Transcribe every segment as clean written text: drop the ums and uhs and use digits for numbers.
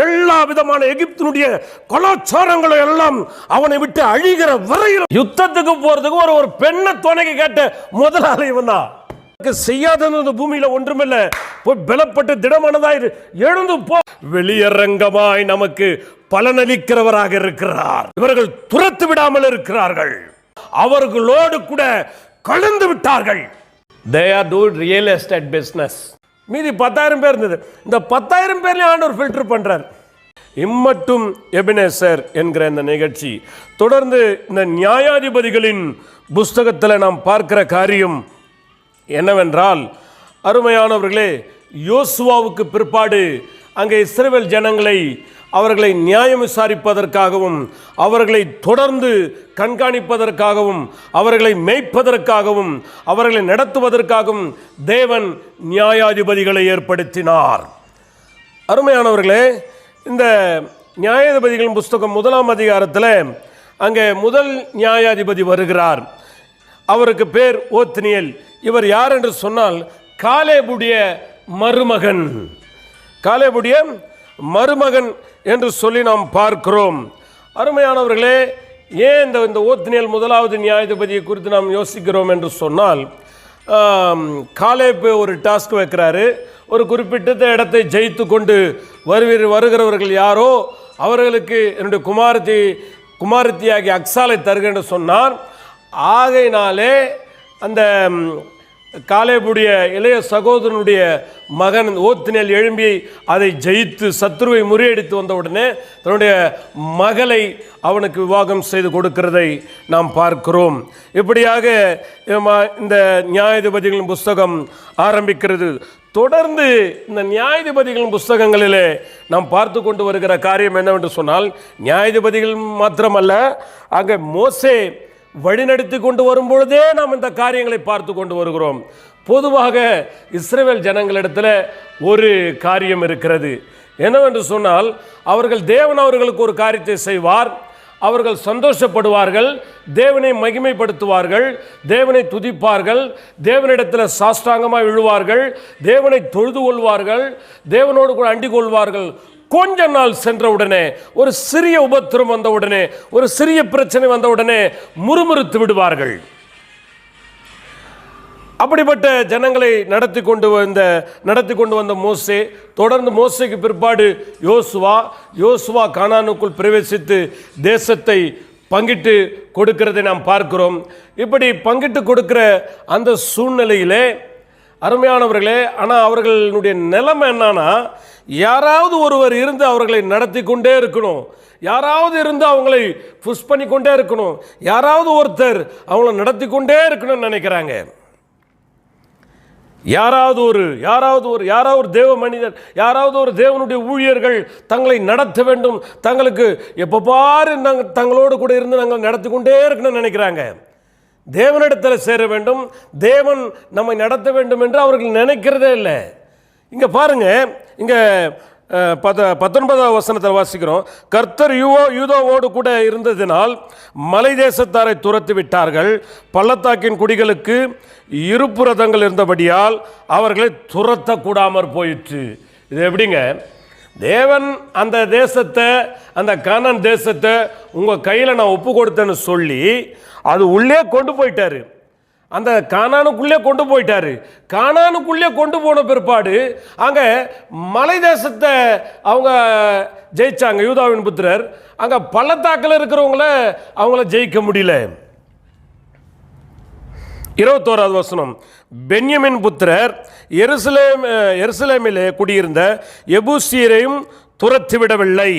எல்லா விதமான எகிப்தினுடைய கலாச்சாரங்களை எல்லாம் அவனை விட்டு அழிகிற வரையில் யுத்தத்துக்கு போறதுக்கு ஒரு பெண்ணை துணைக்கு கேட்ட முதலாளி இவன் தான். செய்யாதது பூமியில ஒன்றுமில்ல, பலப்பட்டு திடமானதாய் எழுந்து போ. வெளியரங்கமாய் நமக்கு பலனளிக்கிறவராக இருக்கிறார். இவர்கள் துரத்து விடாமல் இருக்கிறார்கள், அவர்களோடு கூட கலந்து விட்டார்கள். They are doing real estate business. மீதி 10,000 பேர் இருந்தது. இந்த 10,000 பேர்ல ஆண்டவர் ஃபில்டர் பண்றார். இம்மட்டும் எபினேசர் என்கிற இந்த நிகழ்ச்சி தொடர்ந்து இந்த நியாயாதிபதிகளின் புஸ்தகத்தில் நாம் பார்க்கிற காரியம் என்னவென்றால், அருமையானவர்களே, யோசுவாவுக்கு பிற்பாடு அங்கே இஸ்ரவேல் ஜனங்களை அவர்களை நியாயம் விசாரிப்பதற்காகவும் அவர்களை தொடர்ந்து கண்காணிப்பதற்காகவும் அவர்களை மேய்ப்பதற்காகவும் அவர்களை நடத்துவதற்காகவும் தேவன் நியாயாதிபதிகளை ஏற்படுத்தினார். அருமையானவர்களே, இந்த நியாயாதிபதிகளின் புஸ்தகம் 1ஆம் அதிகாரத்தில் அங்கே முதல் நியாயாதிபதி வருகிறார். அவருக்கு பேர் ஓத்னியேல். இவர் யார் என்று சொன்னால் காலேபுடைய மருமகன். காலேபுடைய மருமகன் என்று சொல்லி நாம் பார்க்கிறோம். அருமையானவர்களே, ஏன் இந்த ஓத்னியேல் முதலாவது நியாயாதிபதியை குறித்து நாம் யோசிக்கிறோம் என்று சொன்னால், காலேப் ஒரு டாஸ்க் வைக்கிறாரு. ஒரு குறிப்பிட்ட இடத்தை ஜெயித்து கொண்டு வருகிறவர்கள் யாரோ அவர்களுக்கு என்னுடைய குமாரத்தியாகி அக்சாலை தருக என்று சொன்னார். ஆகையினாலே அந்த காலேபுடைய இளைய சகோதரனுடைய மகன் ஓத்னியேல் எழும்பி அதை ஜெயித்து சத்ருவை முறியடித்து வந்தவுடனே தன்னுடைய மகளை அவனுக்கு விவாகம் செய்து கொடுக்கிறதை நாம் பார்க்கிறோம். இப்படியாக இந்த நியாயாதிபதிகளின் புஸ்தகம் ஆரம்பிக்கிறது. தொடர்ந்து இந்த நியாயாதிபதிகளின் புஸ்தகங்களிலே நாம் பார்த்து கொண்டு வருகிற காரியம் என்னவென்று சொன்னால், நியாயாதிபதிகள் மாத்திரமல்ல, அங்கே மோசே வழிநடத்தி கொண்டு வரும்பொழுதே நாம் இந்த காரியங்களை பார்த்து கொண்டு வருகிறோம். பொதுவாக இஸ்ரவேல் ஜனங்களிடத்தில் ஒரு காரியம் இருக்கிறது. என்னவென்று சொன்னால், தேவன் அவர்களுக்கு ஒரு காரியத்தை செய்வார், அவர்கள் சந்தோஷப்படுவார்கள், தேவனை மகிமைப்படுத்துவார்கள், தேவனை துதிப்பார்கள், தேவனிடத்தில் சாஷ்டாங்கமாக விழுவார்கள், தேவனை தொழுது கொள்வார்கள், தேவனோடு கூட அண்டிக் கொள்வார்கள். கொஞ்ச நாள் சென்றவுடனே, ஒரு சிறிய உபத்திரம் வந்தவுடனே, ஒரு சிறிய பிரச்சனை வந்தவுடனே முறுமுறுத்து விடுவார்கள். அப்படிப்பட்ட ஜனங்களை நடத்தி கொண்டு வந்த மோசே, தொடர்ந்து மோசேக்கு பிற்பாடு யோசுவா கானானுக்குள் பிரவேசித்து தேசத்தை பங்கிட்டு கொடுக்கிறதை நாம் பார்க்கிறோம். இப்படி பங்கிட்டு கொடுக்கிற அந்த சூழ்நிலையிலே அருமையானவர்களே, ஆனால் அவர்களுடைய நிலைமை என்னன்னா, யாராவது ஒருவர் இருந்து அவர்களை நடத்தி கொண்டே இருக்கணும், யாராவது இருந்து அவங்களை புஷ் பண்ணி கொண்டே இருக்கணும், யாராவது ஒருத்தர் அவங்கள நடத்தி கொண்டே இருக்கணும்னு நினைக்கிறாங்க. யாராவது ஒரு தேவ மனிதர், யாராவது ஒரு தேவனுடைய ஊழியர்கள் தங்களை நடத்த வேண்டும், தங்களுக்கு எப்போ பாரு தங்களோடு கூட இருந்து நாங்கள் நடத்தி கொண்டே இருக்கணும்னு நினைக்கிறாங்க. தேவனிடத்தில் சேர வேண்டும், தேவன் நம்மை நடத்த வேண்டும் என்று அவர்கள் நினைக்கிறதே இல்லை. இங்கே பாருங்க, இங்கே 19ஆம் வசனத்தில் வாசிக்கிறோம், கர்த்தர் யூதாவோடு கூட இருந்ததினால் மலை தேசத்தாரை துரத்தி விட்டார்கள், பள்ளத்தாக்கின் குடிகளுக்கு இருப்புரதங்கள் இருந்தபடியால் அவர்களை துரத்தக்கூடாமற் போயிற்று. இது எப்படிங்க? தேவன் அந்த தேசத்தை, அந்த கானான் தேசத்தை உங்கள் கையில் நான் ஒப்பு கொடுத்தேன்னு சொல்லி அது உள்ளே கொண்டு போயிட்டாரு, அந்த கானானுக்குள்ளே கொண்டு போயிட்டாரு. கானானுக்குள்ளே கொண்டு போன பிற்பாடு அங்கே மலை தேசத்தை அவங்க ஜெயிச்சாங்க, யூதாவின் புத்திரர். அங்கே பள்ளத்தாக்கில் அவங்கள ஜெயிக்க முடியல. 21ஆவது வசனம், பென்யமின் புத்திரர் எருசலேமிலே குடியிருந்த எபூசியரையும் துரத்திவிடவில்லை.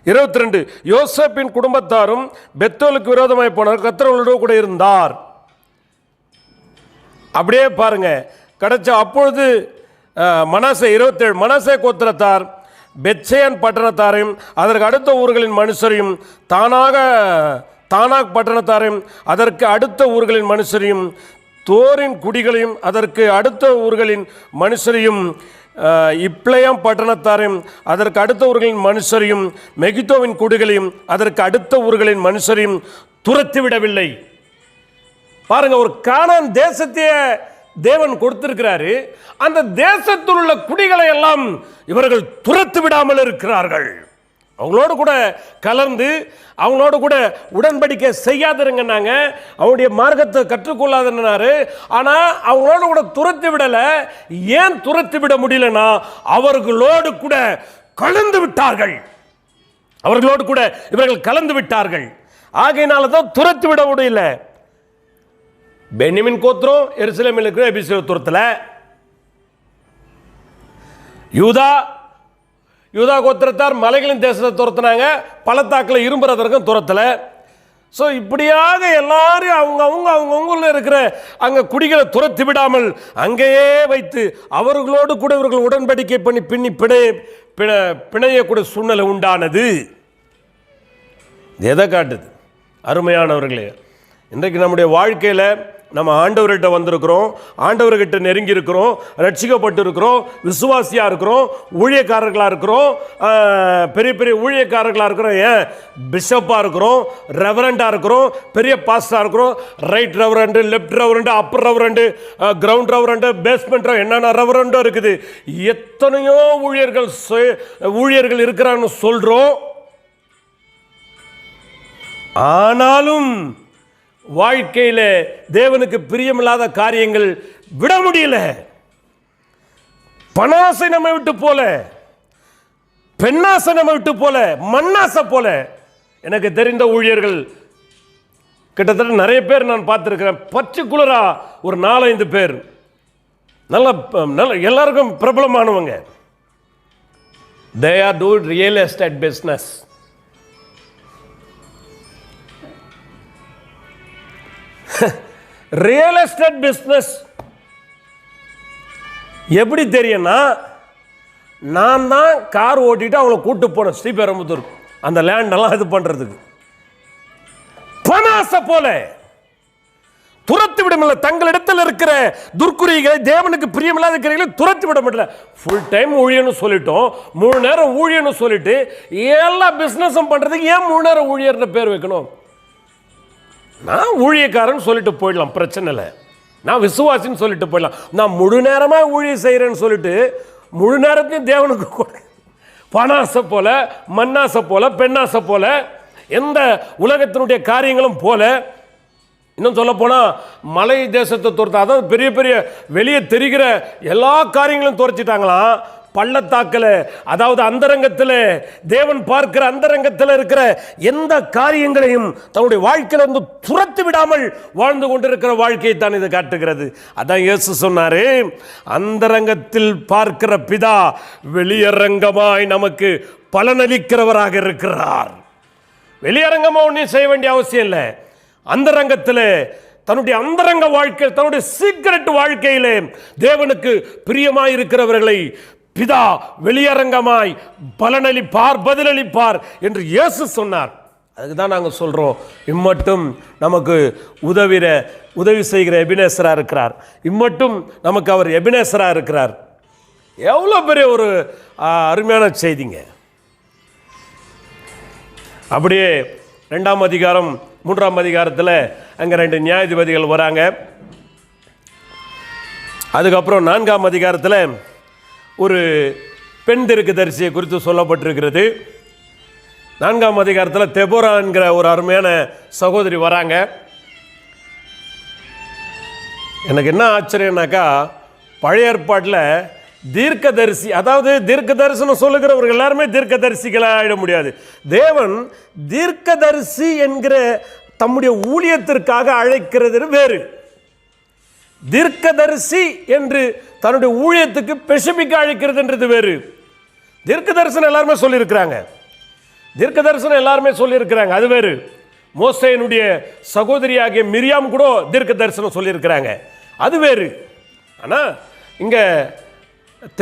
22, யோசேப்பின் குடும்பத்தாரும் பெத்தோலுக்கு விரோதமாய் போனார், கர்த்தரோடு கூட இருந்தார். அப்படியே பாருங்க, கிடைச்ச அப்பொழுது மனாசே 27, மனாசே கோத்திரத்தார் பெத்சேயான் பட்டணத்தாரையும் அதற்கு அடுத்த ஊர்களின் மனுஷரையும், தானாக் பட்டணத்தாரையும் அதற்கு அடுத்த ஊர்களின் மனுஷரையும், தோரின் குடிகளையும் அதற்கு அடுத்த ஊர்களின் மனுஷரையும், இப்ளேயாம் பட்டணத்தாரையும் அதற்கு அடுத்த ஊர்களின் மனுஷரையும், மெகிதோவின் குடிகளையும் அதற்கு அடுத்த ஊர்களின் மனுஷரையும் துரத்தி விடவில்லை. பாருங்க, ஒரு கானான் தேசத்தையே தேவன் கொடுத்திருக்கிறாரு. அந்த தேசத்தில் உள்ள குடிகளை எல்லாம் இவர்கள் துரத்து விடாமல் இருக்கிறார்கள். அவங்களோடு கூட கலந்து அவங்களோடு கூட உடன்படிக்கை செய்யாதிருங்கன்னாங்க, அவங்களுடைய மார்க்கத்தை கற்றுக்கொள்ளாதுன்னாரு. ஆனால் அவங்களோடு கூட துரத்தி விடலை. ஏன் துரத்தி விட முடியலன்னா அவர்களோடு கூட கலந்து விட்டார்கள். அவர்களோடு கூட இவர்கள் கலந்து விட்டார்கள். ஆகையினால தான் துரத்தி விட முடியல. பென்யமீன் கோத்திரம் எருசலேமில் இருக்கிற எபிரேயத்தில், யூதா கோத்திரத்தார் மலைகளின் தேசத்தை துரத்தினாங்க, பள்ளத்தாக்கில் இரும்புறதற்கும் துரத்தலை. ஸோ இப்படியாக எல்லாரும் அவங்கவுங்க இருக்கிற அங்கே குடிகளை துரத்தி விடாமல் அங்கேயே வைத்து அவர்களோடு கூட இவர்கள் உடன்படிக்கை பண்ணி பிணையக்கூடிய சூழ்நிலை உண்டானது. எதை காட்டுது? அருமையானவர்களே, இன்றைக்கு நம்முடைய வாழ்க்கையில் நம்ம ஆண்டவர்கிட்ட வந்திருக்கிறோம், ஆண்டவர்கிட்ட நெருங்கி இருக்கிறோம், ரட்சிக்கப்பட்டு இருக்கிறோம், விசுவாசியாக இருக்கிறோம், ஊழியக்காரர்களாக இருக்கிறோம், பெரிய பெரிய ஊழியக்காரர்களாக இருக்கிறோம், ஏன் பிஷப்பாக இருக்கிறோம், ரெவரண்டாக இருக்கிறோம், பெரிய பாஸ்டராக இருக்கிறோம், right reverend, left reverend, upper reverend, ground reverend, basement என்னென்ன ரெவரண்டோ இருக்குது. எத்தனையோ ஊழியர்கள் இருக்கிறான்னு சொல்கிறோம். ஆனாலும் வாழ்க்கையில் தேவனுக்கு பிரியமில்லாத காரியங்கள் விட முடியல. பணாசை நம்ம விட்டு போல, பெண்ணாசை நம்ம விட்டு போல, மண்ணாசை போல. எனக்கு தெரிந்த ஊழியர்கள் கிட்டத்தட்ட நிறைய பேர் நான் பார்த்துருக்கிறேன். பர்டிகுலரா ஒரு 4-5 பேர் நல்ல எல்லாருக்கும் பிரபலமானவங்க. They are doing real estate business. Real estate business எப்படி தெரியும்னா, நான் தான் கார் ஓட்டிட்டு அவங்கள கூட்டு போனேன் ஸ்ரீபெரும்புத்தூர் அந்த லேண்டெல்லாம் இது பண்ணுறதுக்கு. பணாசை போல துரத்து விட முடியல. தங்களிடத்தில் இருக்கிற துர்க்குறிகளை, தேவனுக்கு பிரியமில்லாத இருக்கிறீங்களை துரத்து விட முடியல. ஃபுல் டைம் ஊழியர்னு சொல்லிட்டோம், 3 நேரம் ஊழியர்னு சொல்லிட்டு எல்லா பிஸ்னஸும் பண்ணுறதுக்கு ஏன் 3 நேரம் ஊழியர்னு பேர் வைக்கணும்? நான் ஊழியக்காரன் சொல்லிட்டு போயிடலாம், பிரச்சனை இல்லை. நான் விசுவாசின்னு சொல்லிட்டு போயிடலாம். நான் முழு நேரமாக ஊழியம் செய்கிறேன்னு சொல்லிட்டு முழு நேரத்தையும் தேவனுக்கு கூட பணாசை போல, மண்ணாசை போல, பெண்ணாசை போல, எந்த உலகத்தினுடைய காரியங்களும் போல. இன்னும் சொல்ல போனால் மலை தேசத்தை துரத்த, அதாவது பெரிய பெரிய வெளியே தெரிகிற எல்லா காரியங்களும் துரைச்சிட்டாங்களாம். பள்ளத்தாக்கில், அதாவது அந்தரங்கத்தில், தேவன் பார்க்கிற அந்தரங்கத்தில் இருக்கிற எந்த காரியங்களையும் தன்னுடைய வாழ்க்கையில் வந்து துரத்து விடாமல் வாழ்ந்து கொண்டிருக்கிற வாழ்க்கையை தான் இது காட்டுகிறது. அதான் இயேசு சொன்னாரு, அந்தரங்கத்தில் பார்க்கிற பிதா வெளியரங்கமாய் நமக்கு பலனளிக்கிறவராக இருக்கிறார். வெளியரங்கமாக ஒன்றும் செய்ய வேண்டிய அவசியம் இல்லை. அந்தரங்கத்தில், தன்னுடைய அந்தரங்க வாழ்க்கை, தன்னுடைய சீக்ரெட் வாழ்க்கையிலே தேவனுக்கு பிரியமாய் இருக்கிறவர்களை பிதா வெளியரங்கமாய் பலனளிப்பார், பதிலளிப்பார் என்று இயேசு சொன்னார். அதுக்கு தான் நாங்கள் சொல்கிறோம், இம்மட்டும் நமக்கு உதவி செய்கிற எபினேசராக இருக்கிறார். இம்மட்டும் நமக்கு அவர் எபினேசராக இருக்கிறார். எவ்வளோ பெரிய ஒரு அருமையான செய்திங்க. அப்படியே 2ஆம் அதிகாரம் 3ஆம் அதிகாரத்தில் அங்கே 2 நியாயாதிபதிகள் வராங்க. அதுக்கப்புறம் 4ஆம் அதிகாரத்தில் ஒரு பெண் தீர்க்கதரிசியை குறித்து சொல்லப்பட்டிருக்கிறது. 4ஆம் அதிகாரத்தில் தெபோரா என்கிற ஒரு அருமையான சகோதரி வராங்க. எனக்கு என்ன ஆச்சரியம்னாக்கா, பழைய ஏற்பாட்டில் தீர்க்கதரிசி, அதாவது தீர்க்க தரிசனம் சொல்லுகிறவர்கள் எல்லாருமே தீர்க்கதரிசிகளாக ஆயிட முடியாது. தேவன் தீர்க்கதரிசி என்கிற தம்முடைய ஊழியத்திற்காக அழைக்கிறது வேறு. தீர்க்கதரிசி என்று தன்னுடைய ஊழியத்துக்கு ஸ்பெசிபிக்காக அழைக்கிறதுன்றது வேறு. தீர்க்க தரிசனம் எல்லாருமே சொல்லியிருக்கிறாங்க, அது வேறு. மோசேயினுடைய சகோதரியாகிய மிரியாம் கூட தீர்க்க தரிசனம் சொல்லியிருக்கிறாங்க, அது வேறு. ஆனால் இங்கே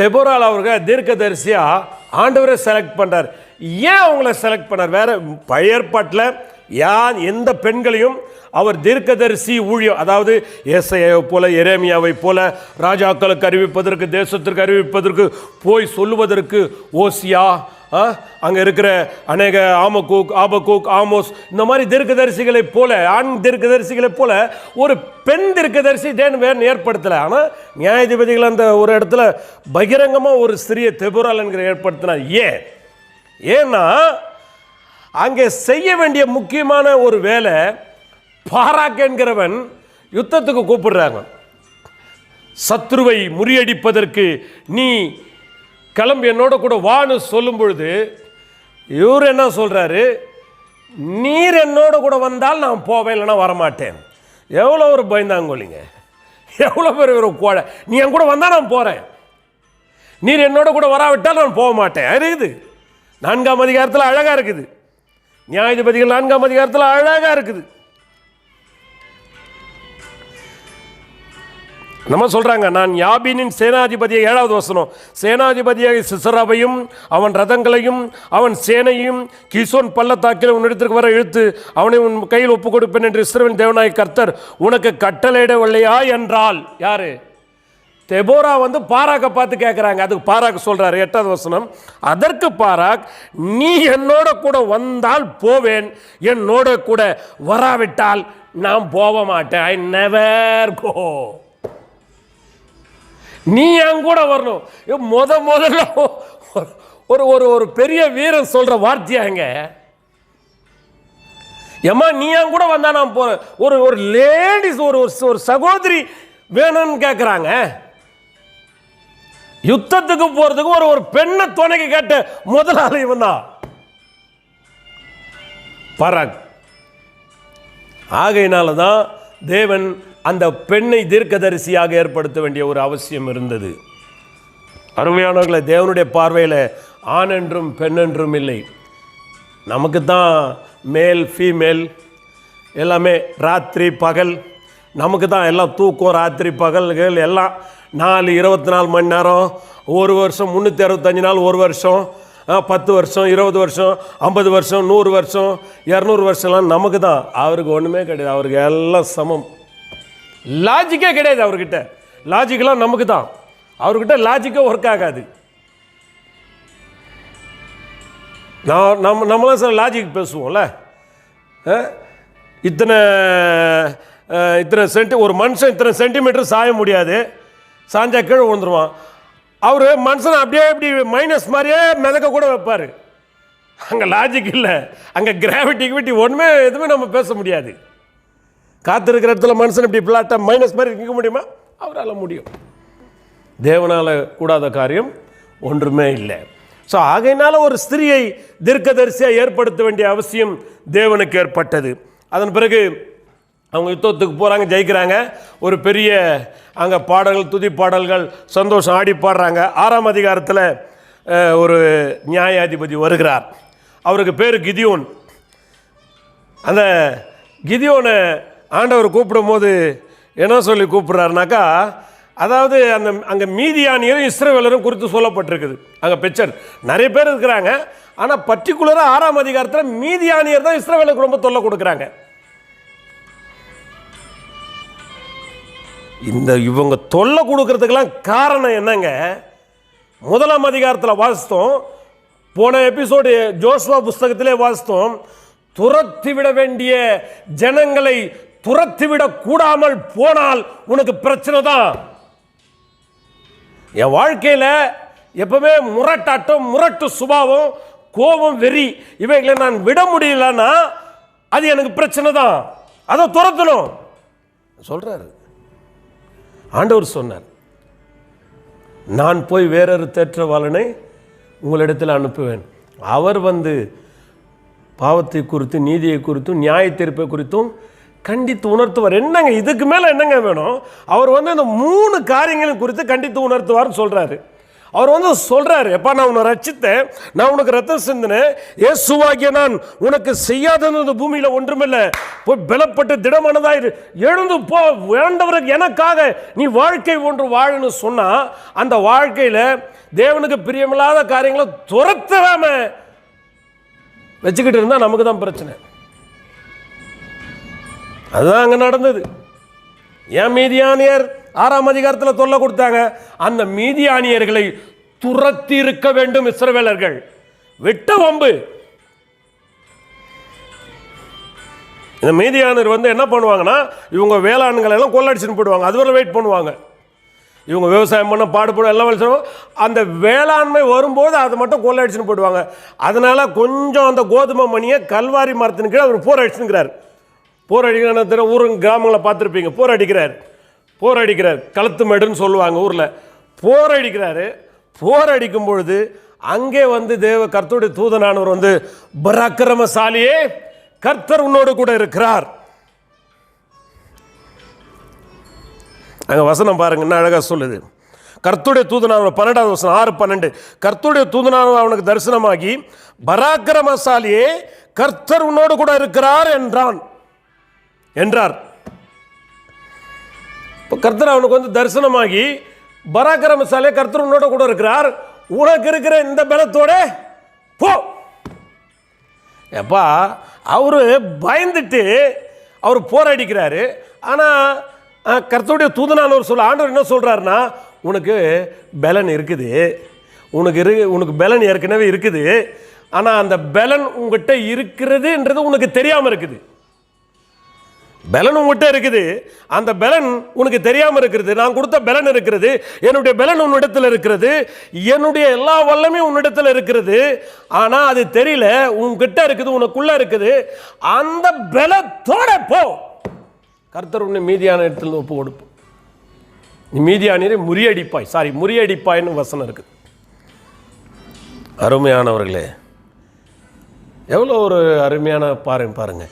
தெபோரால் அவர்கள் தீர்க்கதரிசியா ஆண்டவரை செலக்ட் பண்ணுறார். ஏன் அவங்கள செலக்ட் பண்ணார்? வேற பழைய ஏற்பாட்டில் எந்த பெண்களையும் அவர் தீர்க்கதரிசி ஊழியம், அதாவது ஏசாயாவை போல, எரேமியாவை போல ராஜாக்களுக்கு அறிவிப்பதற்கு, தேசத்திற்கு அறிவிப்பதற்கு, போய் சொல்லுவதற்கு ஓசியா, அங்கே இருக்கிற அநேக ஆபக்கூக் ஆமோஸ் இந்த மாதிரி தீர்க்கதரிசிகளைப் போல, ஆண் தீர்க்கதரிசிகளைப் போல ஒரு பெண் தீர்க்கதரிசி தேவன் ஏற்படுத்தலை. ஆனால் நியாயாதிபதிகள் அந்த ஒரு இடத்துல பகிரங்கமாக ஒரு சிறிய தெபுரால் என்கிற ஏற்படுத்தினார். ஏன்னா அங்கே செய்ய வேண்டிய முக்கியமான ஒரு வேலை, பாராக் என்கிறவன் யுத்தத்துக்கு கூப்பிடுறாங்க. சத்ருவை முறியடிப்பதற்கு நீ கிளம்பி என்னோட கூட வான்னு சொல்லும் பொழுது இவர் என்ன சொல்கிறாரு, நீர் என்னோட கூட வந்தால் நான் போவேன், இல்லைன்னா வரமாட்டேன். எவ்வளோ ஒரு பயந்தாங்கோலிங்க, எவ்வளோ பேர் ஒரு கோழை. நீ என் கூட வந்தால் நான் போகிறேன், நீர் என்னோட கூட வராவிட்டால் நான் போக மாட்டேன். இருக்குது 4ஆம் அதிகாரத்தில் அழகாக இருக்குது. நியாயாதிபதிகள் 4ஆம் அதிகாரத்தில் அழகாக இருக்குது. நம்ம சொல்கிறாங்க, நான் யாபீனின் சேனாதிபதியை 7வது வசனம், சேனாதிபதியாக சிசராவையும் அவன் ரதங்களையும் அவன் சேனையும் கிசோன் பள்ளத்தாக்கில் உன்னிடத்திற்கு வர இழுத்து அவனை உன் கையில் ஒப்புக் கொடுப்பேன் என்று இஸ்ரவேலின் தேவனாய் கர்த்தர் உனக்கு கட்டளையிடவில்லையா என்றால். யாரு? தெபோரா பாராக்கை பார்த்து கேட்குறாங்க. அதுக்கு பாராக் சொல்கிறாரு 8வது வசனம், அதற்கு பாராக், நீ என்னோட கூட வந்தால் போவேன், என்னோட கூட வராவிட்டால் நான் போக மாட்டேன். I never go. நீ என் கூட வரணும். முதல்ல ஒரு ஒரு ஒரு பெரிய வீரன் சொல்ற வார்த்தையாங்க, ஏமா நீ என் கூட வந்தா நான் போறேன். ஒரு ஒரு லேடிஸ் ஒரு சகோதரி வேணும்னு கேட்குறாங்க. யுத்தத்துக்கு போறதுக்கு ஒரு பெண்ணை துணைக்கு கேட்ட முதலாளி இவன் தான், பாராக். ஆகையினால தான் தேவன் அந்த பெண்ணை தீர்க்கதரிசியாக ஏற்படுத்த வேண்டிய ஒரு அவசியம் இருந்தது. அருமையானவர்களை, தேவனுடைய பார்வையில் ஆண் என்றும் பெண் என்றும் இல்லை. நமக்கு தான் மேல் ஃபீமேல் எல்லாமே, ராத்திரி பகல் நமக்கு தான் எல்லாம், தூக்கம் ராத்திரி பகல்கள் எல்லாம். 24 மணி நேரம், ஒரு வருஷம் 365 நாள், ஒரு வருஷம் 10 வருஷம் 20 வருஷம் 50 வருஷம் 100 வருஷம் 200 வருஷம்லாம் நமக்கு தான். அவருக்கு ஒன்றுமே கிடையாது, அவருக்கு எல்லாம் சமம். லாஜிக்கே கிடையாது அவர்கிட்ட. லாஜிக்கெல்லாம் நமக்கு தான், அவர்கிட்ட லாஜிக்கே ஒர்க் ஆகாது. நம்மளாம் சார் லாஜிக் பேசுவோம்ல, இத்தனை ஒரு மனுஷன் இத்தனை சென்டிமீட்டர் சாய முடியாது, சாஞ்சா கீழே விழுந்துருவான். அவர் மனுஷனை அப்படியே இப்படி மைனஸ் மாதிரியே மிதக்க கூட வைப்பார். அங்கே லாஜிக் இல்லை, அங்கே கிராவிட்டி ஒன்றுமே எதுவுமே நம்ம பேச முடியாது. காத்திருக்கிற இடத்துல மனுஷன் இப்படி பிளாட்டாக மைனஸ் மாதிரி இருக்க முடியுமா? அவரால் முடியும். தேவனால் கூடாத காரியம் ஒன்றுமே இல்லை. ஸோ ஆகையினால ஒரு ஸ்திரியை தீர்க்கதரிசியாக ஏற்படுத்த வேண்டிய அவசியம் தேவனுக்கு ஏற்பட்டது. அதன் பிறகு அவங்க யுத்தத்துக்கு போகிறாங்க, ஜெயிக்கிறாங்க. ஒரு பெரிய அங்கே பாடல்கள், துதி பாடல்கள், சந்தோஷம், ஆடி பாடுறாங்க. 6ஆம் அதிகாரத்தில் ஒரு நியாயாதிபதி வருகிறார். அவருக்கு பேர் கிதியோன். அந்த கிதியோனை ஆண்டவர் கூப்பிடும் போது என்ன சொல்லி கூப்பிட்றாருனாக்கா, அதாவது அங்கே மீதியானியரும் இஸ்ரவேலரும் குறித்து சொல்லப்பட்டிருக்குது. அங்கே பிக்சர் நிறைய பேர் இருக்கிறாங்க, ஆனால் பர்டிகுலராக 6ஆம் அதிகாரத்தில் மீதியானியர் தான் இஸ்ரவேலுக்கு ரொம்ப தொல்லை கொடுக்குறாங்க. இவங்க தொல்லை கொடுக்கறதுக்கெல்லாம் காரணம் என்னங்க? 1ஆம் அதிகாரத்தில் வாசித்தோம், போன எபிசோடு ஜோசுவா புஸ்தகத்திலே வாசித்தோம், துரத்திவிட வேண்டிய ஜனங்களை துரத்திவிட கூடாமல் போனால் உனக்கு பிரச்சனை தான். என் வாழ்க்கையில் எப்பவுமே முரட்டாட்டம், முரட்டு சுபாவம், கோபம், வெறி இவைகளை நான் விட முடியலன்னா அது எனக்கு பிரச்சனை தான். அதை துரத்தணும் சொல்றாரு ஆண்டவர். சொன்னார், நான் போய் வேறொரு தேற்றவாளனை உங்களிடத்தில் அனுப்புவேன். அவர் பாவத்தை குறித்து, நீதியை குறித்தும், நியாய தீர்ப்பை குறித்தும் கண்டித்து உணர்த்துவார். என்னங்க இதுக்கு மேலே என்னங்க வேணும்? அவர் அந்த 3 காரியங்களும் குறித்து கண்டித்து உணர்த்துவார்னு சொல்கிறாரு. அவர் சொல்கிறாரு, எப்பா நான் உன்னை ரட்சித்தேன், நான் உனக்கு ரத்தம் சிந்தினேன், இயேசுவாகிய நான் உனக்கு செய்யாதது பூமியில் ஒன்றுமில்லை, போய் பலப்பட்டு திடமானதாயிரு, எழுந்து போ, வேண்டவருக்கு எனக்காக நீ வாழ்க்கை ஒன்று வாழன்னு சொன்னால், அந்த வாழ்க்கையில் தேவனுக்கு பிரியமில்லாத காரியங்களை துரத்தாம வச்சுக்கிட்டு இருந்தால் நமக்கு தான் பிரச்சனை. அதுதான் அங்கே நடந்தது. ஏன் மீதியானியர் 6ஆம் அதிகாரத்தில் தொல்லை கொடுத்தாங்க? அந்த மீதியானியர்களை துரத்தி இருக்க வேண்டும் இஸ்ரவேலர்கள். வெட்ட வம்பு. இந்த மீதியானர் வந்து என்ன பண்ணுவாங்கன்னா, இவங்க வேளாண்களை எல்லாம் கொள்ளடிச்சுன்னு போயிடுவாங்க. அதுவரை வெயிட் பண்ணுவாங்க. இவங்க விவசாயம் பண்ண பாடுபடும் எல்லாம் வலிச்சோம். அந்த வேளாண்மை வரும்போது அதை மட்டும் கொள்ளடிச்சுன்னு போயிடுவாங்க. அதனால் கொஞ்சம் அந்த கோதுமை மணியை கல்வாரி மரத்தின் கீழே அவர் போர் அடிச்சுங்கிறார். போர் அடிக்கிற ஊருங்க கிராமங்களை பார்த்துருப்பீங்க. போர் அடிக்கிறார் களத்து மேடுன்னு சொல்லுவாங்க ஊரில். போர் அடிக்கிறாரு. போர் அடிக்கும் பொழுது அங்கே வந்து கர்த்தருடைய தூதனானவர் வந்து, பராக்கிரமசாலியே, கர்த்தர் உன்னோடு கூட இருக்கிறார். அங்கே வசனம் பாருங்க, என்ன அழகாக சொல்லுது. கர்த்தருடைய தூதனானவர் 12வது வசனம் 6:12. கர்த்தருடைய தூதனானவர் அவனுக்கு தரிசனமாகி, பராக்கிரமசாலியே, கர்த்தர் உன்னோடு கூட இருக்கிறார் என்றார். இப்போ கர்த்தர் அவனுக்கு வந்து தரிசனமாகி, பராக்கிரமசாலியே, கர்த்தர் உன்னோட கூட இருக்கிறார், உனக்கு இருக்கிற இந்த பலத்தோட போ. எப்பா அவரு பயந்துட்டு அவர் போராடிக்கிறாரு. ஆனால் கர்த்தருடைய தூதனானவர் சொல்ல, ஆண்டவர் என்ன சொல்றாருன்னா, உனக்கு பலன் இருக்குது, உனக்கு பலன் ஏற்கனவே இருக்குது. ஆனால் அந்த பலன் உங்ககிட்ட இருக்கிறதுன்றது உனக்கு தெரியாமல் இருக்குது. பலன் உங்ககிட்ட இருக்குது, அந்த பலன் உனக்கு தெரியாமல் இருக்கிறது. நான் கொடுத்த பலன் இருக்கிறது, என்னுடைய பலன் உன்னிடத்தில் இருக்கிறது, என்னுடைய எல்லா வல்லமையும் உன்னிடத்தில் இருக்கிறது. ஆனால் அது தெரியல, உன்கிட்ட இருக்குது, உனக்குள்ள இருக்குது. அந்த பலத்தோட போ. கர்த்தர் உன்னை மீதியான இடத்துல ஒப்பு கொடுப்போம். நீ மீதியானரை முறியடிப்பாய்னு வசனம் இருக்குது. அருமையானவர்களே, எவ்வளோ ஒரு அருமையான பாருங்க.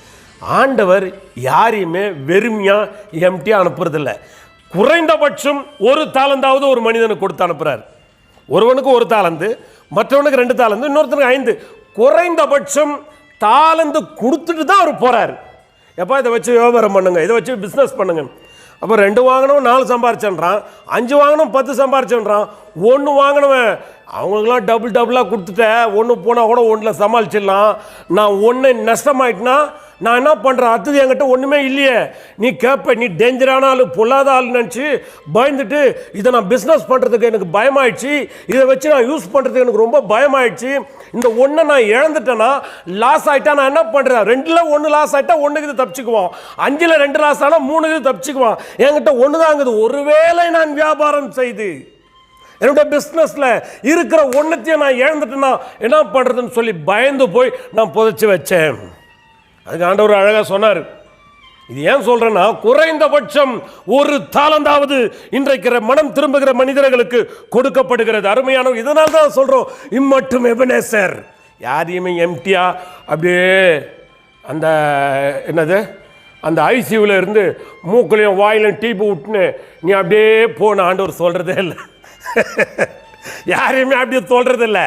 ஆண்டவர் யாரையுமே வெறுமையா எம்டியா அனுப்புறதில்லை. குறைந்தபட்சம் ஒரு தாளந்தாவது ஒரு மனிதனுக்கு கொடுத்து அனுப்புறாரு. ஒருவனுக்கு 1 தாளந்து, மற்றவனுக்கு 2 தாளந்து, இன்னொருத்தனுக்கு 5. குறைந்தபட்சம் தாளந்து கொடுத்துட்டு தான் அவர் போறாரு. எப்போ இதை வச்சு வியாபாரம் பண்ணுங்க, இதை வச்சு பிஸ்னஸ் பண்ணுங்க. அப்போ 2 வாங்கினவன் 4 சம்பாரிச்சான், 5 வாங்கினவன் 10 சம்பாரிச்சான். 1 வாங்கினவன் அவங்களுக்குலாம் டபுளாக கொடுத்துட்டேன், 1 போனால் கூட 1ல் சமாளிச்சிடலாம். நான் 1 நஷ்டமாயிட்டுனா நான் என்ன பண்ணுறேன், அடுத்தது என்கிட்ட ஒன்றுமே இல்லையே. நீ கேட்ப, நீ டேஞ்சரான ஆள், பொல்லாத ஆள் நினச்சி பயந்துட்டு, இதை நான் பிஸ்னஸ் பண்ணுறதுக்கு எனக்கு பயமாயிடுச்சு, இதை வச்சு நான் யூஸ் பண்ணுறதுக்கு எனக்கு ரொம்ப பயமாயிடுச்சு, இந்த 1 நான் இழந்துட்டேன்னா, லாஸ் ஆகிட்டா நான் என்ன பண்ணுறேன், 2ல் 1 லாஸ் ஆகிட்டா 1க்கு இது தப்பிச்சுக்குவான், 5ல் 2 லாஸ் ஆனால் 3க்கு தப்பிச்சுக்குவான். என்கிட்ட 1 தாங்குது. ஒருவேளை நான் வியாபாரம் செய்து என்னுடைய பிஸ்னஸில் இருக்கிற 1த்தையும் நான் இழந்துட்டேன்னா என்ன பண்ணுறதுன்னு சொல்லி பயந்து போய் நான் புதைச்சி வச்சேன். அதுக்கு ஆண்டவர் அழகாக சொன்னார். இது ஏன் சொல்றேன்னா, குறைந்தபட்சம் 1 தாளந்தாவது இன்றைக்கு மனம் திரும்புகிற மனிதர்களுக்கு கொடுக்கப்படுகிறது. அருமையான, இதனால தான் சொல்றோம், இம்மட்டும் எபனேசர். யாரையுமே எம்டியா அப்படியே அந்த என்னது அந்த ஐசியூவில் இருந்து மூக்குலையும் வாயிலையும் டீப்பு விட்டுன்னு நீ அப்படியே போன ஆண்டவர் சொல்றதே இல்லை. யாரையுமே அப்படியே சொல்றது இல்லை.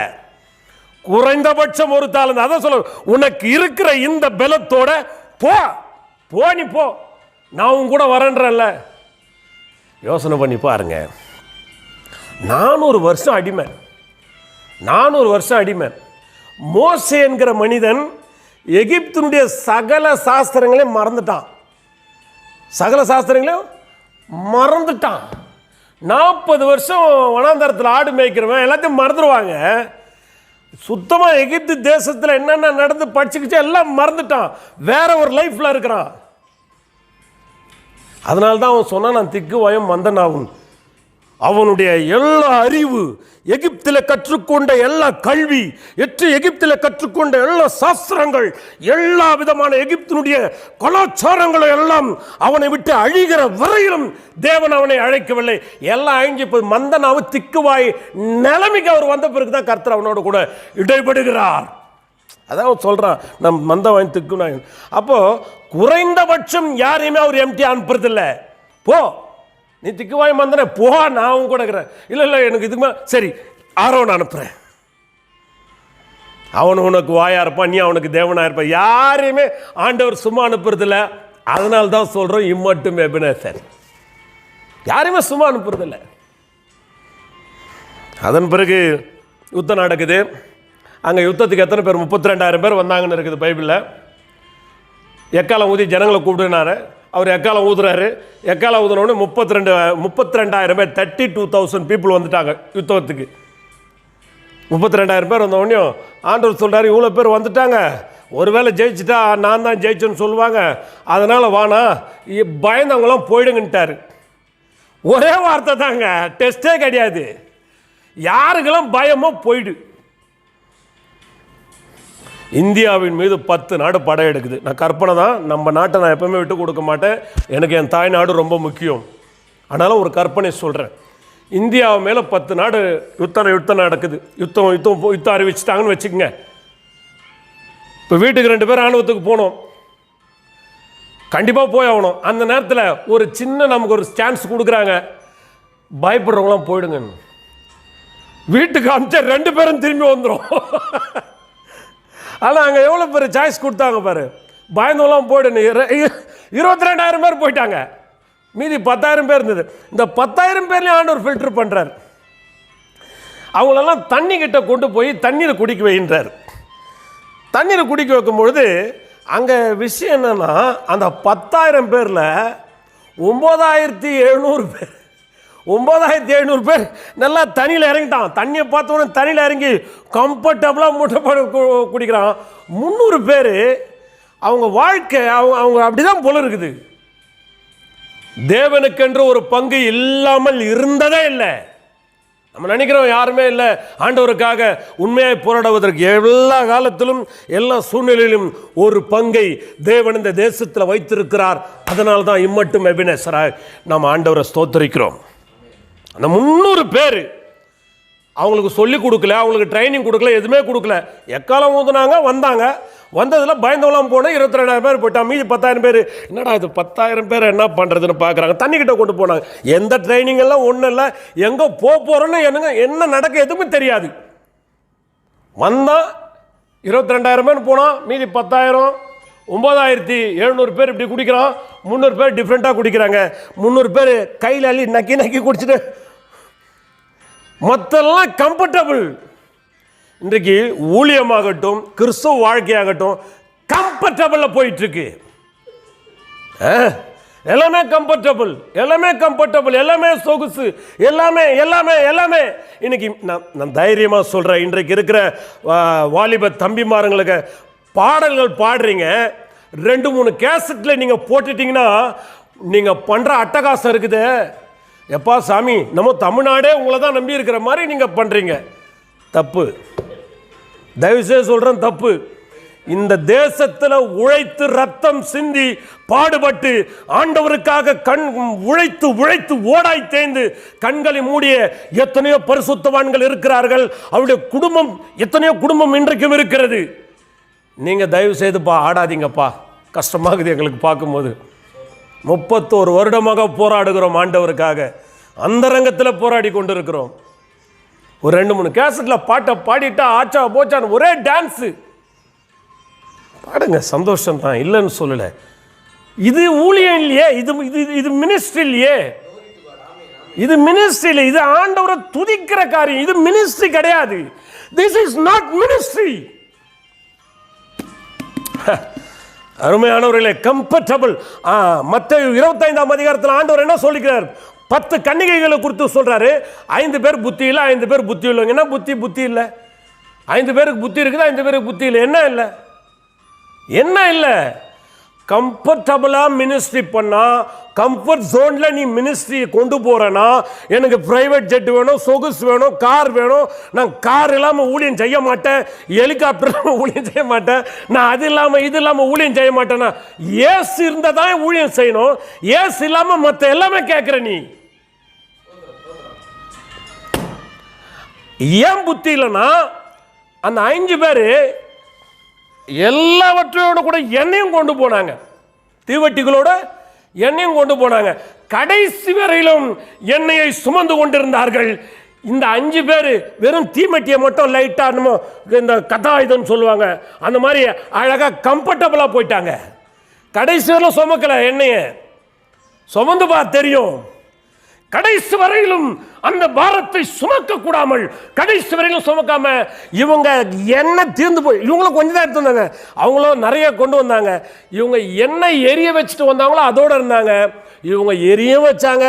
குறைந்தபட்சம் 1 தாளந்து. அதான் சொல்ல, உனக்கு இருக்கிற இந்த பலத்தோட போ, நீ போ, நான் உன் கூட வரேன்றல்ல. யோசனை பண்ணி பாருங்க. 400 வருஷம் அடிமை. மோசே என்கிற மனிதன் எகிப்தினுடைய சகல சாஸ்திரங்களையும் மறந்துட்டான். 40 வருஷம் வனாந்தரத்தில் ஆடு மேய்க்கிறவன் எல்லாத்தையும் மறந்துடுவாங்க. சுத்தமாக எகிப்து தேசத்தில் என்னென்ன நடந்து படிச்சுக்கிச்சு எல்லாம் மறந்துட்டான். வேற ஒரு லைஃப்ல இருக்கிறான். அதனால தான் அவன் சொன்னான், நான் திக்கு வயம் மந்தனாகும். அவனுடைய எல்லா அறிவு, எகிப்தில் கற்றுக்கொண்ட எல்லா கல்வி, எகிப்தில் கற்றுக்கொண்ட எல்லா சாஸ்திரங்கள், எல்லா விதமான எகிப்தினுடைய கலாச்சாரங்களை எல்லாம் அவனை விட்டு அழிகிற வரையிலும் தேவன் அவனை அழைக்கவில்லை. எல்லாம் அழிஞ்சு போய் மந்தனாவு திக்குவாய் நிலைமைக்கு அவர் வந்த பிறகுதான் கர்த்தர் அவனோடு கூட இடைபடுகிறார். அதான் சொல்றான், நம் மந்தவாய் திக்குனாய். அப்போ குறைந்தபட்சம் யாரையுமே அவர் எம்டி அனுப்புறதில்லை. போ, நீ திக்குவாய் மந்தன போ, நான் கூட இருக்கிறேன். இல்லை எனக்கு இதுக்கு சரி, ஆரோன் அனுப்புறேன், அவன் உனக்கு வாயா இருப்பான், நீ அவனுக்கு தேவனா இருப்பான். யாரையுமே ஆண்டவர் சும்மா அனுப்புறதில்ல. அதனால தான் சொல்றோம், இம்மட்டும் எபனேசர். யாரையுமே சும்மா அனுப்புறதில்லை. அதன் பிறகு யுத்தம் நடக்குது. அங்கே யுத்தத்துக்கு எத்தனை பேர்? 32,000 பேர் வந்தாங்கன்னு இருக்குது பைபிளில். எக்காலம் ஊதி ஜனங்களை கூப்பிடுனாரு. அவர் எக்காலம் ஊதுறாரு. எக்காலம் ஊதுனோடனே 32,000 பேர், 32,000 பீப்புள் வந்துட்டாங்க யுத்தத்துக்கு. 32,000 பேர் வந்தவொடனே ஆண்டவர் சொல்கிறார், இவ்வளோ பேர் வந்துட்டாங்க, ஒருவேளை ஜெயிச்சுட்டா நான் தான் ஜெயிச்சேன்னு சொல்லுவாங்க, அதனால் வானா பயந்தவங்களாம் போயிடுங்கன்ட்டார். ஒரே வார்த்தை தாங்க, டெஸ்ட்டே கிடையாது. யாருக்கெல்லாம் பயமோ போயிடு. இந்தியாவின் மீது 10 நாடு படையெடுக்குது. நான் கற்பனை தான், நம்ம நாட்டை நான் எப்பவுமே விட்டு கொடுக்க மாட்டேன், எனக்கு என் தாய் நாடு ரொம்ப முக்கியம். அதனால் ஒரு கற்பனை சொல்கிறேன். இந்தியாவை மேலே 10 நாடு யுத்தம் நடக்குது. யுத்தம் அறிவிச்சிட்டாங்கன்னு வச்சுக்கோங்க. இப்போ வீட்டுக்கு 2 பேர் ராணுவத்துக்கு போகணும், கண்டிப்பாக போய் ஆகணும். அந்த நேரத்தில் ஒரு சின்ன நமக்கு ஒரு சான்ஸ் கொடுக்குறாங்க, பயப்படுறவங்களாம் போயிடுங்க. வீட்டுக்கு அமிச்சா 2 பேரும் திரும்பி வந்துடும். ஆனால் அங்கே எவ்வளோ பேர் சாய்ஸ் கொடுத்தாங்க பாரு, பயந்தவங்களாம் போயிடுன்னு. 22,000 பேர் போயிட்டாங்க, மீதி 10,000 பேர் இருந்தது. இந்த 10,000 பேர்லையும் ஆண்டவர் ஃபில்டர் பண்ணுறார். அவங்களெல்லாம் தண்ணி கிட்ட கொண்டு போய் தண்ணீரை குடிக்க வைன்றார். தண்ணீரை குடிக்க வைக்கும் பொழுது அங்கே விஷயம் என்னன்னா, அந்த 10,000 பேரில் 9,700 பேர் 9,700 பேர் நல்லா தண்ணியில் இறங்கிட்டான். தண்ணியை பார்த்தோன்னே தண்ணியில் இறங்கி கம்ஃபர்டபுளாக முட்டைப்பாடு குடிக்கிறான். 300 பேர் அவங்க வாழ்க்கை அவங்க அப்படிதான் போல இருக்குது. தேவனுக்கென்று ஒரு பங்கு இல்லாமல் இருந்ததே இல்லை. நம்ம நினைக்கிறோம் யாருமே இல்லை ஆண்டவருக்காக உண்மையாய் போராடுவதற்கு. எல்லா காலத்திலும் எல்லா சூழ்நிலையிலும் ஒரு பங்கை தேவன் இந்த தேசத்தில் வைத்திருக்கிறார். அதனால தான் இம்மட்டும் எபினேசராய் நாம் ஆண்டவரை ஸ்தோத்திரிக்கிறோம். அந்த 300 பேர் அவங்களுக்கு சொல்லிக் கொடுக்கல, அவங்களுக்கு ட்ரைனிங் கொடுக்கல, எதுவுமே கொடுக்கல. எக்காலம் ஊதுனாங்க, வந்தாங்க. வந்ததில் பயந்தவெல்லாம் போனால் 22,000 பேர் போயிட்டான். மீதி 10,000 பேர் என்னடா இது 10,000 பேர் என்ன பண்ணுறதுன்னு பார்க்குறாங்க. தண்ணிக்கிட்ட கொண்டு போனாங்க. எந்த ட்ரைனிங் எல்லாம் ஒன்றும் இல்லை, எங்கே போகிறோன்னு என்ன நடக்க எதுவுமே தெரியாது. வந்தால் 22,000 பேர் போனால் மீதி 10,000 9,700 பேர் இப்படி குடிக்கிறான். 300 பேர் டிஃப்ரெண்ட்டாக குடிக்கிறாங்க. 300 பேர் கையில் அள்ளி நக்கி குடிச்சிட்டு மொத்தம்லாம் கம்ஃபர்டபுள். இன்றைக்கு ஊழியமாகட்டும் கிறிஸ்துவ வாழ்க்கையாகட்டும் கம்ஃபர்டபுளில் போயிட்டுருக்கு. எல்லாமே கம்ஃபர்டபுள், எல்லாமே சொகுசு, எல்லாமே. இன்னைக்கு நான் தைரியமாக சொல்கிறேன், இன்றைக்கு இருக்கிற வாலிப தம்பிமாருங்களுக்கு பாடல்கள் பாடுறீங்க, 2-3 கேசட்டில் நீங்கள் போட்டுட்டீங்கன்னா நீங்கள் பண்ணுற அட்டகாசம் இருக்குது. எப்பா சாமி, நம்ம தமிழ்நாடே உங்களை தான் நம்பி இருக்கிற மாதிரி நீங்கள் பண்ணுறீங்க. தப்பு, தயவுசெய்து சொல்கிறேன், தப்பு. இந்த தேசத்தில் உழைத்து ரத்தம் சிந்தி பாடுபட்டு ஆண்டவருக்காக உழைத்து ஓடாய் தேய்ந்து கண்களை மூடிய எத்தனையோ பரிசுத்தவான்கள் இருக்கிறார்கள். அவருடைய குடும்பம், எத்தனையோ குடும்பம் இன்றைக்கும் இருக்கிறது. நீங்கள் தயவு செய்துப்பா ஆடாதீங்கப்பா, கஷ்டமாகுது எங்களுக்கு பார்க்கும்போது. 31 வருடமாக போராடுகிறோம் ஆண்டவருக்காக, அந்த ரங்கத்தில் போராடி கொண்டு இருக்கிறோம். ஒரு 2-3 கேசட்டில் பாட்டை பாடிட்டா ஆச்சா போச்சான்னு ஒரே டான்ஸு பாடுங்க, சந்தோஷம் தான், இல்லைன்னு சொல்லலை. இது ஊழியம் இல்லையே, இது மினிஸ்ட்ரி இல்லையே, இது மினிஸ்ட்ரி இல்லை, இது ஆண்டவரை துதிக்கிற காரியம். இது மினிஸ்ட்ரி கிடையாது. This is not ministry. அருமையானவர்களே, கம்ஃபர்டபுள். மத்தேயு 25ஆம் அதிகாரத்தில் ஆண்டவர் என்ன சொல்லிக்கிறார்? 10 கன்னிகைகளை குறித்து சொல்றாரு. 5 பேர் புத்தி இல்லை, 5 பேர் புத்தி இல்லைங்க. என்ன புத்தி இல்லை? 5 பேருக்கு புத்தி இருக்குது, 5 பேருக்கு புத்தி இல்லை. என்ன இல்லை? கம்ஃபர்டபுளாக மினிஸ்ட்ரி பண்ணால், கம்ஃபர்ட் ஜோனில் நீ மினிஸ்ட்ரியை கொண்டு போகிறேன்னா, எனக்கு ப்ரைவேட் ஜெட் வேணும், சொகுசு வேணும், கார் வேணும், நான் கார் இல்லாமல் ஊழியம் செய்ய மாட்டேன், ஹெலிகாப்டர் இல்லாமல் ஊழியம் செய்ய மாட்டேன், நான் அது இல்லாமல் இது இல்லாமல் ஊழியம் செய்ய மாட்டேன்னா, ஏசு இருந்தால் தான் ஊழியம் செய்யணும். ஏசு இல்லாமல் மற்ற எல்லாமே கேட்குற நீ. ஏன் புத்தி இல்லைன்னா, அந்த 5 பேர் எல்லாவற்றையோட கூட எண்ணெயும் கொண்டு போனாங்க, தீவட்டிகளோட எண்ணெயும் கொண்டு போனாங்க. கடைசி வரையிலும் எண்ணெயை சுமந்து கொண்டிருந்தார்கள். இந்த 5 பேர் வெறும் தீமட்டியை மட்டும் லைட்டா இந்த கதாயுதம் சொல்லுவாங்க, அந்த மாதிரி அழகா கம்ஃபர்டபுளா போயிட்டாங்க. கடைசி வரையிலும் சுமக்கல, எண்ணெயை சுமந்து தெரியும். கடைசி வரையிலும் அந்த பாரத்தை சுமக்க கூடாமல், கடைசி வரையிலும் சுமக்காம இவங்க எண்ணெய் தீர்ந்து போய், இவங்களும் கொஞ்சம் தான் எடுத்து வந்தாங்க, அவங்களும் நிறைய கொண்டு வந்தாங்க. இவங்க எண்ணெய் எரிய வச்சுட்டு வந்தாங்களோ அதோட இருந்தாங்க. இவங்க எரியும் வச்சாங்க,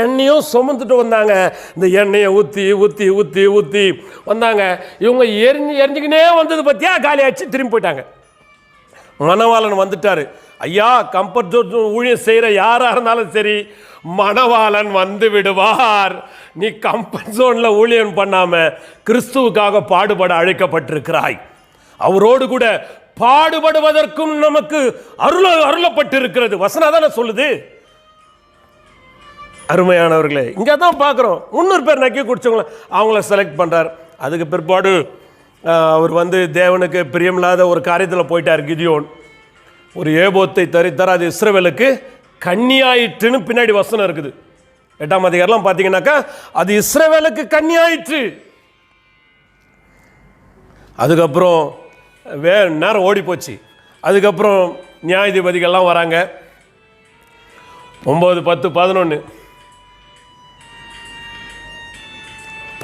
எண்ணெயும் சுமந்துட்டு வந்தாங்க. இந்த எண்ணெயை ஊற்றி ஊற்றி ஊற்றி ஊற்றி வந்தாங்க. இவங்க எரிஞ்சுக்கினே வந்தது பற்றியா காலியாச்சு, திரும்பி போயிட்டாங்க. மணவாளன் வந்துட்டாரு. ஐயா, கம்ஃபர்ட் ஜோன் ஊழியம் செய்கிற யாராக இருந்தாலும் சரி, மணவாளன் வந்து விடுவார். நீ கம்ஃபர்ட் ஜோனில் ஊழியம் பண்ணாம கிறிஸ்துவுக்காக பாடுபட அழைக்கப்பட்டிருக்கிறாய். அவரோடு கூட பாடுபடுவதற்கும் நமக்கு அருளப்பட்டிருக்கிறது. வசனம் தானே சொல்லுது. அருமையானவர்களே, இங்கே தான் பார்க்குறோம். 300 பேர் நக்கி குடிச்சவங்கள அவங்கள செலக்ட் பண்ணுறார். அதுக்கு பிற்பாடு அவர் வந்து தேவனுக்கு பிரியமில்லாத ஒரு காரியத்தில் போயிட்டார். கிதியோன் ஒரு ஏபோத்தை தரித்தார். அது இஸ்ரவேலுக்கு கன்னியாயிற்றுன்னு பின்னாடி வசனம் இருக்குது. 8ஆம் அதிகாரம்லாம் பார்த்தீங்கன்னாக்கா அது இஸ்ரவேலுக்கு கன்னியாயிற்று. அதுக்கப்புறம் நேரம் ஓடி போச்சு. அதுக்கப்புறம் நியாயாதிபதிகள்லாம் வராங்க. 9, 10, 11,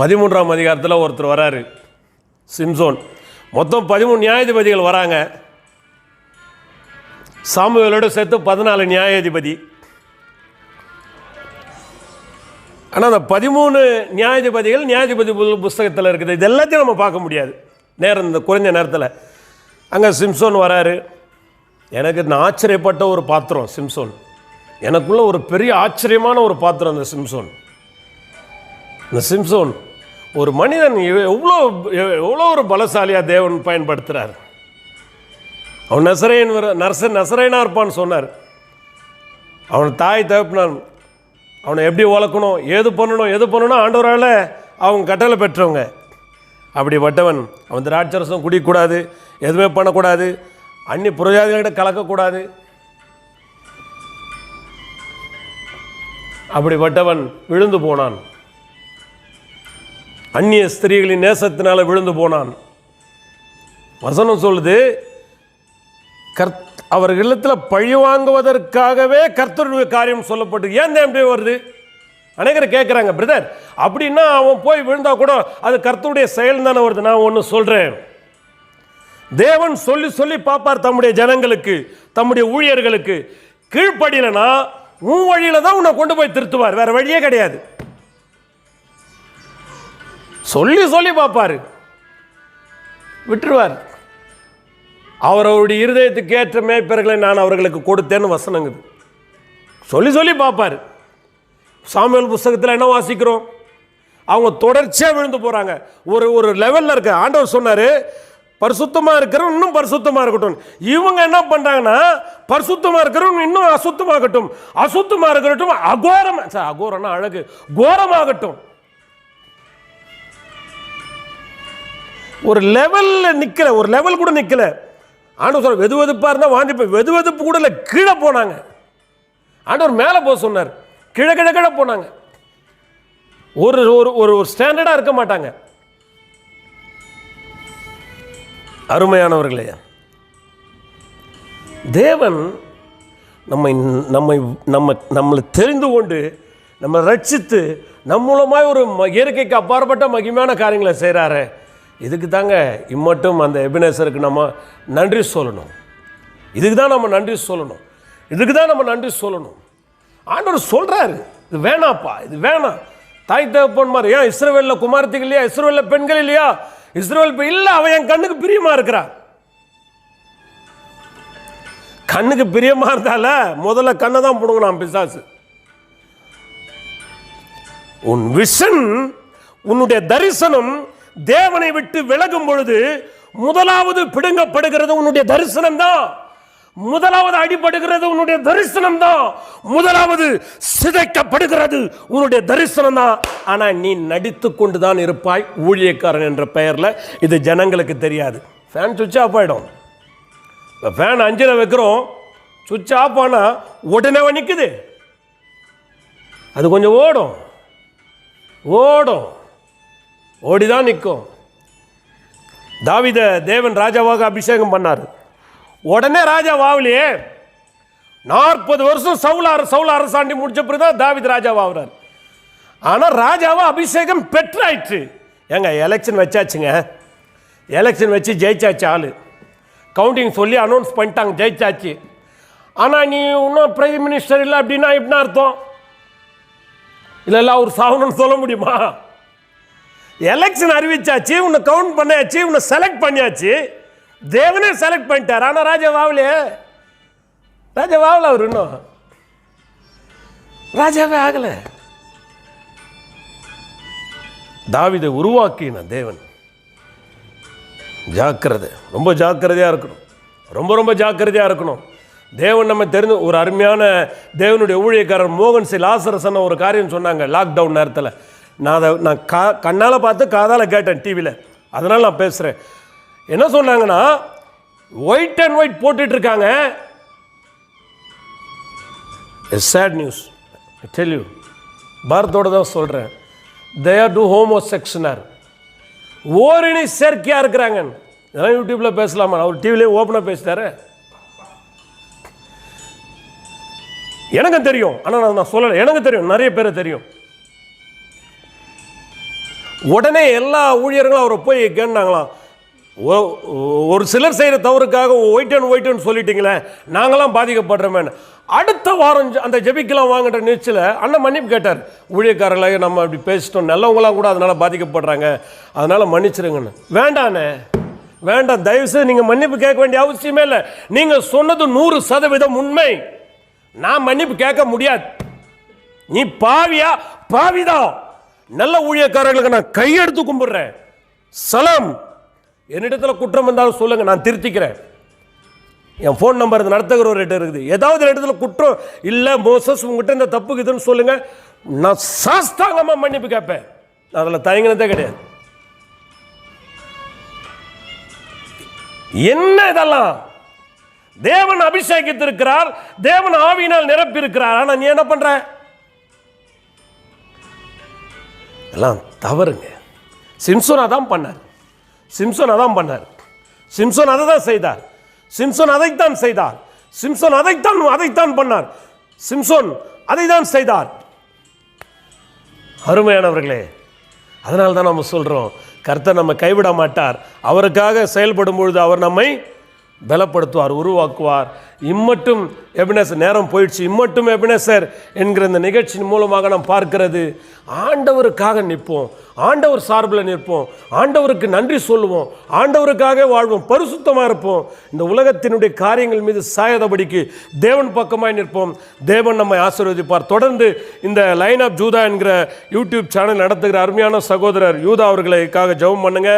13ஆம் அதிகாரத்தில் ஒருத்தர் வராரு, சிம்சோன். மொத்தம் 13 நியாயாதிபதிகள் வராங்க. சாமுவேலோடு சேர்த்து 14 நியாயாதிபதி. ஆனால் அந்த 13 நியாயாதிபதிகள் நியாயாதிபதி புஸ்தகத்தில் இருக்குது. இது எல்லாத்தையும் நம்ம பார்க்க முடியாது நேரம், இந்த குறைஞ்ச நேரத்தில். அங்கே சிம்சோன் வராரு. எனக்கு நான் ஆச்சரியப்பட்ட ஒரு பாத்திரம் சிம்சோன். எனக்குள்ள ஒரு பெரிய ஆச்சரியமான ஒரு பாத்திரம் அந்த சிம்சோன். இந்த சிம்சோன் ஒரு மனிதன் எவ்வளோ ஒரு பலசாலியாக தேவன் பயன்படுத்துகிறார். அவன் நசரேனா இருப்பான்னு சொன்னார். அவன் தாய் தகப்பனான் அவனை எப்படி வளர்க்கணும், எது பண்ணணும் ஆண்டவரால் அவங்க கட்டளை பெற்றவங்க. அப்படிப்பட்டவன் அவன் திராட்சரசம் குடிக்கக்கூடாது, எதுவுமே பண்ணக்கூடாது, அந்நிய புரஜாதிகிட்ட கலக்கக்கூடாது. அப்படிப்பட்டவன் விழுந்து போனான். அந்நிய ஸ்திரீகளின் நேசத்தினால விழுந்து போனான். வசனம் சொல்லுது, அவர்களிடத்தில் பழி வாங்குவதற்காகவே கர்த்தருடைய காரியம் சொல்லப்பட்டு. ஏன் எப்படி வருது? அநேகர் கேட்குறாங்க, பிரதர் அப்படின்னா அவன் போய் விழுந்தா கூட அது கர்த்தருடைய செயல் தானே வருது. நான் ஒன்று சொல்கிறேன், தேவன் சொல்லி சொல்லி பார்ப்பார் தம்முடைய ஜனங்களுக்கு, தம்முடைய ஊழியர்களுக்கு. கீழ்ப்படியலைன்னா உன் வழியில தான் உன்னை கொண்டு போய் திருத்துவார், வேற வழியே கிடையாது. சொல்லி சொல்லி பார்ப்பாரு, விட்டுருவார். அவருடைய இருதயத்துக்கு ஏற்ற மேய்ப்பர்களை நான் அவர்களுக்கு கொடுத்தேன்னு வசனங்குது. சொல்லி சொல்லி பார்ப்பார். சாமுவேல் புஸ்தகத்தில் என்ன வாசிக்கிறோம்? அவங்க தொடர்ச்சியாக விழுந்து போகிறாங்க. ஒரு லெவலில் இருக்க ஆண்டவர் சொன்னார், பரிசுத்தமாக இருக்கிறவன் இன்னும் பரிசுத்தமாக இருக்கட்டும். இவங்க என்ன பண்ணுறாங்கன்னா, பரிசுத்தமாக இருக்கிறவன் இன்னும் அசுத்தமாகட்டும், அசுத்தமாக இருக்கட்டும், அகோரம்னா அழகு, கோரமாகட்டும். ஒரு லெவலில் நிற்கல, ஒரு லெவல் கூட நிற்கல. ஆண்டவர் சொல்ற வெது வெதுப்பாக இருந்தால் வாங்கிப்ப, வெது வெதுப்பு கூட இல்லை, கீழே போனாங்க. ஆண்டவர் மேலே போக சொன்னார், கீழே கீழே கீழே போனாங்க. ஒரு ஒரு ஸ்டாண்டர்டாக இருக்க மாட்டாங்க. அருமையானவர்களே, தேவன் நம்மளை தெரிந்து கொண்டு நம்மளை ரட்சித்து நம் மூலமாக ஒரு இயற்கைக்கு அப்பாற்பட்ட மகிமையான காரியங்களை செய்கிறாரு. இதுக்கு தாங்க இம்மட்டும் அந்த எபினேசருக்கு நம்ம நன்றி சொல்லணும். இதுக்கு தான் நம்ம நன்றி சொல்லணும். இதுக்கு தான் நம்ம நன்றி சொல்லணும். ஆண்டவர் சொல்கிறாரு, இது வேணாப்பா, இது வேணாம். தாய் தகப்பன்மார் ஏன் இஸ்ரவேலில் குமாரத்திகள் இல்லையா, இஸ்ரவேலில் பெண்கள் இல்லையா? இஸ்ரவேல் இல்லை, அவன் என் கண்ணுக்கு பிரியமா இருக்கிறான். கண்ணுக்கு பிரியமா இருந்தால முதல்ல கண்ணை தான் பிடுங்கணும் பிசாசு. உன் விஷன், உன்னுடைய தரிசனம் தேவனை விட்டு விலகும் பொழுது முதலாவது பிடுங்கப்படுகிறது உன்னுடைய தரிசனம் தான். முதலாவது அடிபடுகிறது உன்னுடைய தரிசனம் தான். முதலாவது சிதைக்கப்படுகிறது உன்னுடைய தரிசனம் தான். ஆனா நீ நடித்து கொண்டுதான் இருப்பாய் ஊழியக்காரன் என்ற பெயர்ல. இது ஜனங்களுக்கு தெரியாது. ஃபேன் சுவிட்ச் ஆஃப் ஆயிடும். ஃபேன் 5ல் வைக்கிறோம், சுவிட்ச் ஆஃப் ஆனா உடனே நிற்குது. அது கொஞ்சம் ஓடும் ஓடிதான் நிற்கும். தாவீத தேவன் ராஜாவாக அபிஷேகம் பண்ணார். உடனே ராஜா வாவலையே. 40 வருஷம் சவுல் அரசாண்டி முடிச்ச பிறகுதான் தாவீது ராஜாவாகிறார். ஆனால் ராஜாவை அபிஷேகம் பெற்றாயிற்று. ஏங்க எலெக்ஷன் வச்சாச்சுங்க, எலெக்ஷன் வச்சு ஜெயிச்சாச்சு, ஆள் கவுண்டிங் சொல்லி அனௌன்ஸ் பண்ணிட்டாங்க, ஜெயிச்சாச்சு. ஆனால் நீ இன்னும் பிரைம் மினிஸ்டர் இல்லை அப்படின்னா எப்படின்னா அர்த்தம்? இல்லை அவர் சாகணும்னு சொல்ல முடியுமா? எலெக்ஷன் அறிவிச்சாச்சு, உன்னை கவுண்ட் பண்ணியாச்சு, உன்னை செலக்ட் பண்ணியாச்சு, தேவனே செலக்ட் பண்ணிட்டார். ஆனால் ராஜா வாவலையே, ராஜா வாவல, அவர் இன்னும் ராஜாவே ஆகலை. தாவீதை உருவாக்கின தேவன். ஜாக்கிரதை, ரொம்ப ஜாக்கிரதையாக இருக்கணும், ரொம்ப ரொம்ப ஜாக்கிரதையாக இருக்கணும். தேவன் நம்ம தெரிந்து ஒரு அருமையான தேவனுடைய ஊழியக்காரர் மோகன் சி லாசரசன் ஒரு காரியம் சொன்னாங்க லாக்டவுன் நேரத்தில். நான் கண்ணால் பார்த்து காதால் கேட்டேன் டிவியில், அதனால் நான் பேசுகிறேன். என்ன சொன்னாங்கன்னா, ஒயிட் அண்ட் ஒயிட் போட்டுட்டு இருக்காங்க. சேட் நியூஸ் டெல் யூ, பாரத்தோட தான் சொல்கிறேன். they are do homosexual, ஓரினி சேர்க்கையாக இருக்கிறாங்க. இதெல்லாம் யூடியூப்பில் பேசலாமா? அவர் டிவிலே ஓப்பனாக பேசிட்டாரு. எனக்கு தெரியும், ஆனால் நான் சொல்லலை, எனக்கு தெரியும், நிறைய பேரை தெரியும். உடனே எல்லா ஊழியர்களும் அவரை போய் கேட்டாங்களாம், ஒரு சிலர் செய்கிற தவறுக்காக ஒயிட் அண்ட் ஒயிட்னு சொல்லிட்டீங்களே, நாங்களாம் பாதிக்கப்படுறோமேன்னு. அடுத்த வாரம் அந்த ஜெபிக்கலாம் வாங்கிற நிகழ்ச்சியில் அண்ணன் மன்னிப்பு கேட்டார். ஊழியக்காரர்களாக நம்ம அப்படி பேசிட்டோம், நல்லவங்களாம் கூட அதனால் பாதிக்கப்படுறாங்க, அதனால் மன்னிச்சிருங்கன்னு. வேண்டாண்ணே, வேண்டாம், தயவுசெய்து நீங்கள் மன்னிப்பு கேட்க வேண்டிய அவசியமே இல்லை. நீங்கள் சொன்னது 100% உண்மை, நான் மன்னிப்பு கேட்க முடியாது. நீ பாவியா? பாவிதான். நல்ல ஊழியக்காரர்களுக்கு நான் கையெடுத்து கும்பிடுறேன். சலாம். என்னிடத்தில் குற்றம் வந்தாலும் சொல்லுங்கள், நான் திருத்திக்கிறேன். என் ஃபோன் நம்பர் நடத்துகிற ஒரு இடத்துல இருக்குது. ஏதாவது இடத்துல குற்றம் இல்லை, மோசஸ் உங்ககிட்ட இந்த தப்புக்கு இதுன்னு சொல்லுங்கள், நான் சாஸ்தாங்கமாக மன்னிப்பு கேட்பேன். அதில் தயங்கினதே கிடையாது. என்ன இதெல்லாம்? தேவன் அபிஷேகித்திருக்கிறார், தேவன் ஆவியினால் நிரப்பியிருக்கிறார். ஆனால் நீ என்ன பண்ற? எல்லாம் தவறுங்க. சிம்சோன் அதான் பண்ணார், சிம்சோன் அதான் பண்ணார், சிம்சோன் அதை தான் செய்தார், சிம்சோன் அதைத்தான் செய்தார், சிம்சோன் அதைத்தான் பண்ணார், சிம்சோன் அதை தான் செய்தார். அருமையானவர்களே, அதனால தான் நம்ம சொல்கிறோம், கர்த்தர் நம்ம கைவிட மாட்டார். அவருக்காக செயல்படும் பொழுது அவர் நம்மை பலப்படுத்துவார், உருவாக்குவார். இம்மட்டும் எபினேசர், நேரம் போயிடுச்சு, இம்மட்டும் எபினேசர் என்கிற இந்த நிகழ்ச்சியின் மூலமாக நாம் பார்க்கிறது, ஆண்டவருக்காக நிற்போம், ஆண்டவர் சார்பில் நிற்போம், ஆண்டவருக்கு நன்றி சொல்லுவோம், ஆண்டவருக்காக வாழ்வோம், பரிசுத்தமாக இருப்போம். இந்த உலகத்தினுடைய காரியங்கள் மீது சாயாதபடிக்கு தேவன் பக்கமாய் நிற்போம். தேவன் நம்மை ஆசீர்வதிப்பார். தொடர்ந்து இந்த லைன் ஆஃப் ஜூதா என்கிற யூடியூப் சேனல் நடத்துகிற அருமையான சகோதரர் யூதா அவர்களுக்காக ஜெபம் பண்ணுங்க.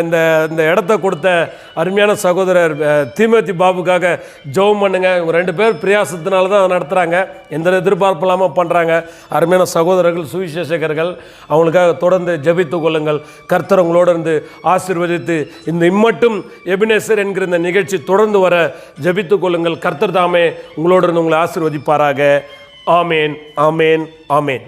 இந்த இடத்த கொடுத்த அருமையான சகோதரர் தீமோத்தி பாபுக்காக ஜெபம் பண்ணுங்க. இவங்க 2 பேர் பிரயாசத்தினால தான் அதை நடத்துகிறாங்க, எந்த எதிர்பார்ப்பு இல்லாமல் பண்ணுறாங்க. அருமையான சகோதரர்கள், சுவிசேஷகர்கள், அவங்களுக்காக தொடர்ந்து ஜெபித்து கொள்ளுங்கள். கர்த்தர் உங்களோடு இருந்து ஆசீர்வதித்து இந்த இம்மட்டும் எபினேசர் என்கிற இந்த நிகழ்ச்சி தொடர்ந்து வர ஜெபித்து கொள்ளுங்கள். கர்த்தர் தாமே உங்களோடு இருந்து உங்களை ஆசீர்வதிப்பாராக. ஆமேன், ஆமேன், ஆமேன்.